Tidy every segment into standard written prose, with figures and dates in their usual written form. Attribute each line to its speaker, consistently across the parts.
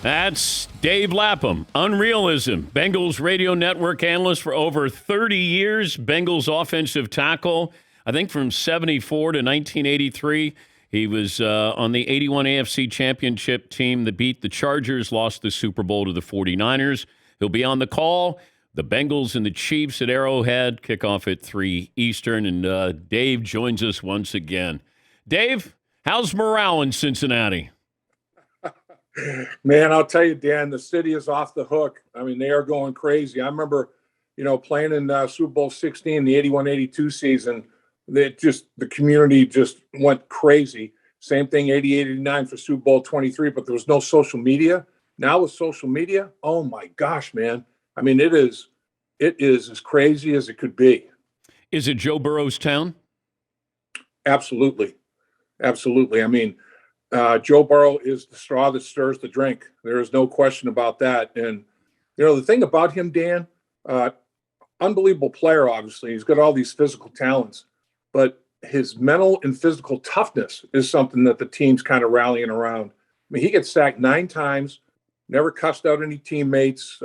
Speaker 1: That's Dave Lapham, Unrealism, Bengals radio network analyst for over 30 years, Bengals offensive tackle, I think from 74 to 1983. He was on the 81 AFC championship team that beat the Chargers, lost the Super Bowl to the 49ers. He'll be on the call. The Bengals and the Chiefs at Arrowhead, kickoff at 3 Eastern, and Dave joins us once again. Dave, how's morale in Cincinnati?
Speaker 2: Man, I'll tell you, Dan, the city is off the hook. I mean, they are going crazy. I remember, playing in Super Bowl 16, the 81-82 season. The community just went crazy. Same thing, 88-89 for Super Bowl 23, but there was no social media. Now with social media, oh my gosh, man. I mean, it is as crazy as it could be.
Speaker 1: Is it Joe Burrow's town?
Speaker 2: Absolutely. Absolutely. I mean, Joe Burrow is the straw that stirs the drink. There is no question about that. And, the thing about him, Dan, unbelievable player, obviously. He's got all these physical talents, but his mental and physical toughness is something that the team's kind of rallying around. I mean, he gets sacked 9 times, never cussed out any teammates,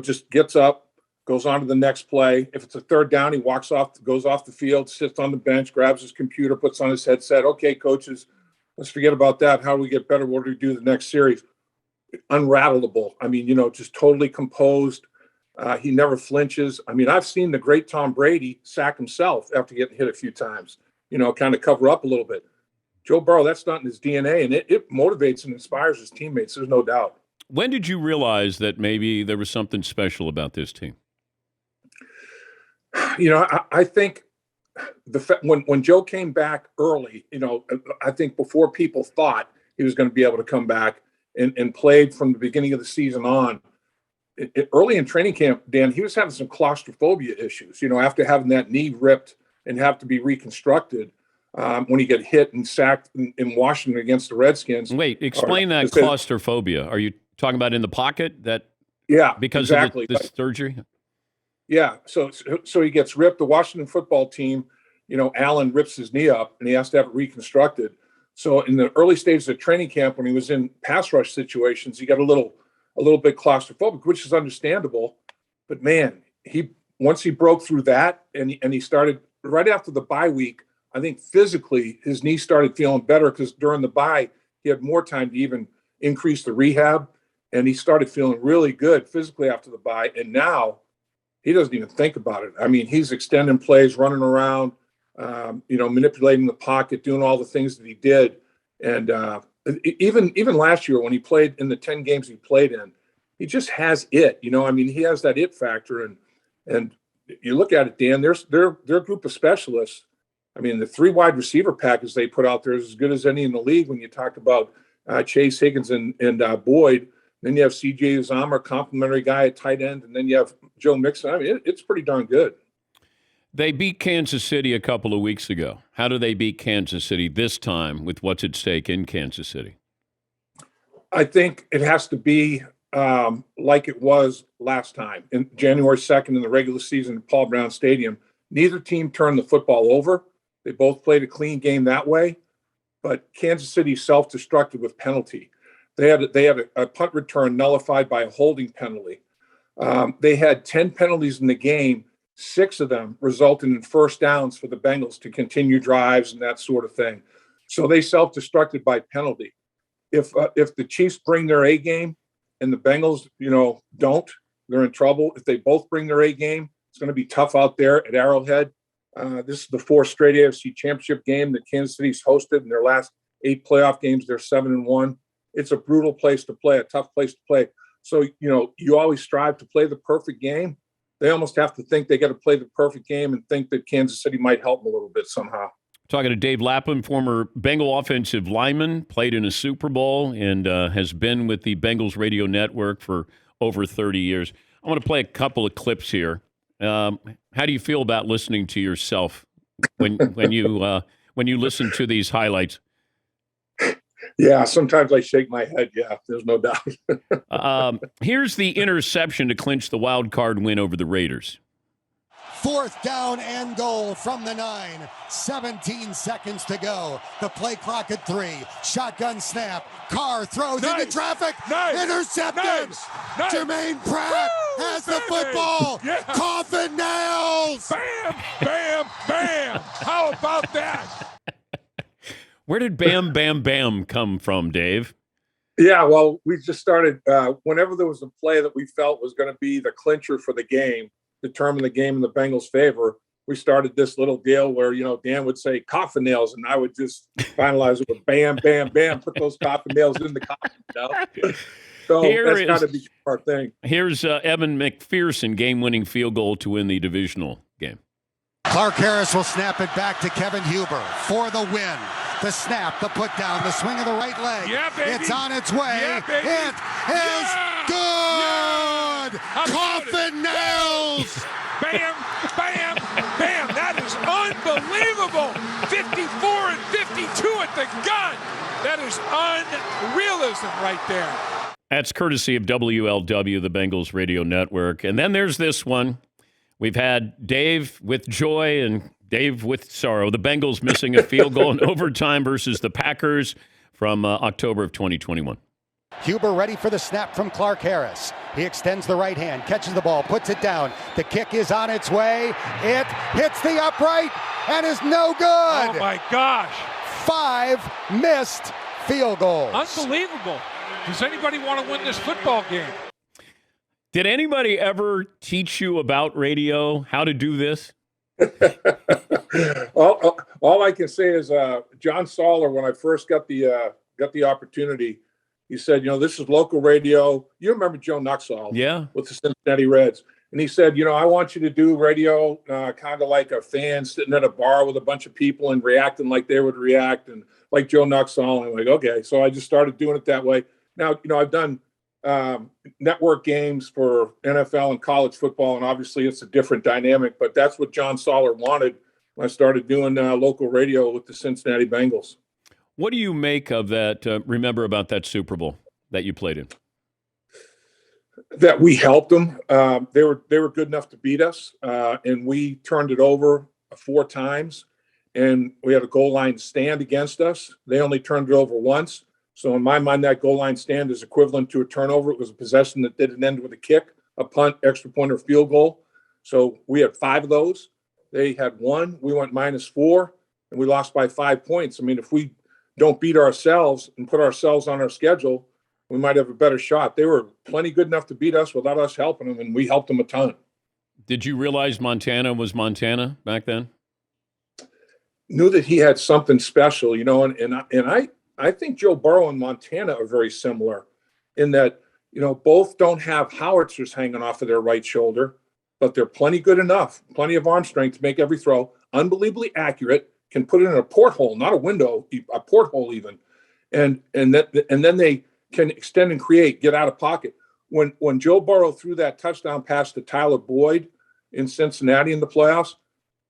Speaker 2: just gets up, goes on to the next play. If it's a third down, he goes off the field, sits on the bench, grabs his computer, puts on his headset. Okay, coaches, let's forget about that. How do we get better? What do we do the next series? Unrattleable. I mean, just totally composed. He never flinches. I mean, I've seen the great Tom Brady sack himself after getting hit a few times, kind of cover up a little bit. Joe Burrow, that's not in his DNA, and it motivates and inspires his teammates. There's no doubt.
Speaker 1: When did you realize that maybe there was something special about this team?
Speaker 2: I think when Joe came back early, I think before people thought he was going to be able to come back and played from the beginning of the season on. Early in training camp, Dan, he was having some claustrophobia issues, after having that knee ripped and have to be reconstructed when he got hit and sacked in Washington against the Redskins.
Speaker 1: Wait, explain that claustrophobia. Are you talking about in the pocket? Because exactly. Of the surgery?
Speaker 2: Yeah, so he gets ripped. The Washington football team, Allen rips his knee up, and he has to have it reconstructed. So in the early stages of training camp, when he was in pass rush situations, he got a little bit claustrophobic, which is understandable. But man, once he broke through that, and he started right after the bye week, I think physically his knee started feeling better because during the bye he had more time to even increase the rehab, and he started feeling really good physically after the bye. And now he doesn't even think about it. I mean, he's extending plays, running around, manipulating the pocket, doing all the things that he did. And even last year when he played in the 10 games he played in, he just has it. He has that it factor. And you look at it, Dan, they're a group of specialists. I mean, the 3 wide receiver package they put out there is as good as any in the league when you talk about Chase Higgins and Boyd. Then you have C.J. Uzomah, complimentary guy at tight end, and then you have Joe Mixon. I mean, it's pretty darn good.
Speaker 1: They beat Kansas City a couple of weeks ago. How do they beat Kansas City this time with what's at stake in Kansas City?
Speaker 2: I think it has to be like it was last time, in January 2nd in the regular season at Paul Brown Stadium. Neither team turned the football over. They both played a clean game that way, but Kansas City self-destructed with penalty. They had a punt return nullified by a holding penalty. They had 10 penalties in the game. 6 of them resulted in first downs for the Bengals to continue drives and that sort of thing. So they self-destructed by penalty. If the Chiefs bring their A game and the Bengals, don't, they're in trouble. If they both bring their A game, it's going to be tough out there at Arrowhead. This is the 4th straight AFC Championship game that Kansas City's hosted. In their last 8 playoff games, they're 7-1. It's a brutal place to play, a tough place to play. So, you always strive to play the perfect game. They almost have to think they got to play the perfect game and think that Kansas City might help them a little bit somehow.
Speaker 1: Talking to Dave Lapham, former Bengal offensive lineman, played in a Super Bowl and has been with the Bengals radio network for over 30 years. I want to play a couple of clips here. How do you feel about listening to yourself when you listen to these highlights?
Speaker 2: Yeah, sometimes I shake my head. Yeah, there's no doubt.
Speaker 1: Here's the interception to clinch the wild card win over the Raiders.
Speaker 3: 4th down and goal from the 9. 17 seconds to go. The play clock at 3. Shotgun snap. Carr throws into traffic. Intercepted. Jermaine Pratt has the football.
Speaker 4: Yeah.
Speaker 3: Coffin nails.
Speaker 4: Bam, bam, bam. How about that?
Speaker 1: Where did Bam Bam Bam come from, Dave?
Speaker 2: Yeah, well, we just started whenever there was a play that we felt was going to be the clincher for the game, determine the game in the Bengals' favor. We started this little deal where, Dan would say coffin nails, and I would just finalize it with bam, bam, bam, put those coffin nails in the coffin. So that's got to be our thing.
Speaker 1: Here's Evan McPherson, game-winning field goal to win the divisional game.
Speaker 3: Clark Harris will snap it back to Kevin Huber for the win. The snap, the put down, the swing of the right leg.
Speaker 4: Yeah, baby.
Speaker 3: It's on its way.
Speaker 4: Yeah, baby.
Speaker 3: It is good.
Speaker 4: Yeah.
Speaker 3: Coffin nails.
Speaker 4: Bam, bam, bam. That is unbelievable. 54 and 52 at the gun. That is unrealism right there.
Speaker 1: That's courtesy of WLW, the Bengals Radio Network. And then there's this one. We've had Dave with joy and Dave with sorrow. The Bengals missing a field goal in overtime versus the Packers from October of 2021.
Speaker 3: Huber ready for the snap from Clark Harris. He extends the right hand, catches the ball, puts it down. The kick is on its way. It hits the upright and is no good.
Speaker 4: Oh, my gosh.
Speaker 3: 5 missed field goals.
Speaker 4: Unbelievable. Does anybody want to win this football game?
Speaker 1: Did anybody ever teach you about radio, how to do this?
Speaker 2: all I can say is John Soller, when I first got the opportunity, he said, this is local radio. You remember Joe Nuxall?
Speaker 1: Yeah.
Speaker 2: With the Cincinnati Reds. And he said, I want you to do radio kind of like a fan sitting at a bar with a bunch of people and reacting like they would react and like Joe Nuxall. And I'm like, okay. So I just started doing it that way. Now, I've done network games for NFL and college football, and obviously it's a different dynamic, but that's what John Soller wanted when I started doing local radio with the Cincinnati Bengals.
Speaker 1: What do you make of that? Remember about that Super Bowl that you played in?
Speaker 2: That we helped them. They were good enough to beat us, and we turned it over 4 times, and we had a goal line stand against us. They only turned it over once. So in my mind, that goal line stand is equivalent to a turnover. It was a possession that didn't end with a kick, a punt, extra point, or field goal. So we had 5 of those. They had 1. We went -4, and we lost by 5 points. I mean, if we don't beat ourselves and put ourselves on our schedule, we might have a better shot. They were plenty good enough to beat us without us helping them, and we helped them a ton.
Speaker 1: Did you realize Montana was Montana back then?
Speaker 2: Knew that he had something special, and I think Joe Burrow and Montana are very similar in that, both don't have howitzers hanging off of their right shoulder, but they're plenty good enough, plenty of arm strength to make every throw, unbelievably accurate, can put it in a porthole, not a window, a porthole even. And then they can extend and create, get out of pocket. When Joe Burrow threw that touchdown pass to Tyler Boyd in Cincinnati in the playoffs,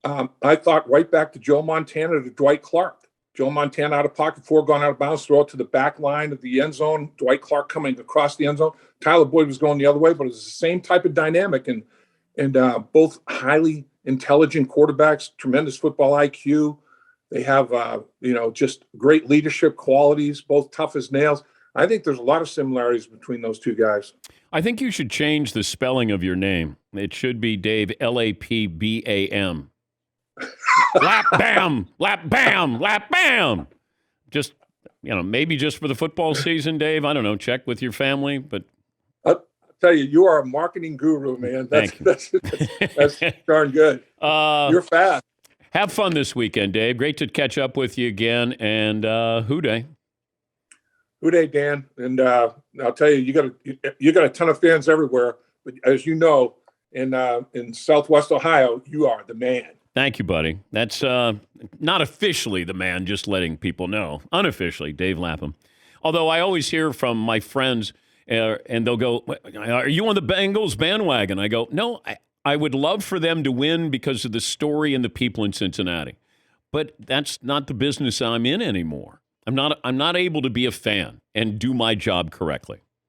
Speaker 2: I thought right back to Joe Montana to Dwight Clark. Joe Montana out of pocket, 4 gone out of bounds, throw it to the back line of the end zone. Dwight Clark coming across the end zone. Tyler Boyd was going the other way, but it was the same type of dynamic. And both highly intelligent quarterbacks, tremendous football IQ. They have, just great leadership qualities, both tough as nails. I think there's a lot of similarities between those 2 guys.
Speaker 1: I think you should change the spelling of your name. It should be Dave, Lapbam. Lap bam, lap bam, lap bam. Just, maybe just for the football season, Dave. I don't know. Check with your family, but
Speaker 2: I'll tell you, you are a marketing guru, man.
Speaker 1: Thank you.
Speaker 2: That's darn good. You're fast.
Speaker 1: Have fun this weekend, Dave. Great to catch up with you again. And Who Day.
Speaker 2: Who Day, Dan. And I'll tell you, you got a ton of fans everywhere. But as you know, in Southwest Ohio, you are the man.
Speaker 1: Thank you, buddy. That's not officially the man, just letting people know. Unofficially, Dave Lapham. Although I always hear from my friends, and they'll go, "Are you on the Bengals bandwagon?" I go, "No, I would love for them to win because of the story and the people in Cincinnati. But that's not the business I'm in anymore. I'm not able to be a fan and do my job correctly."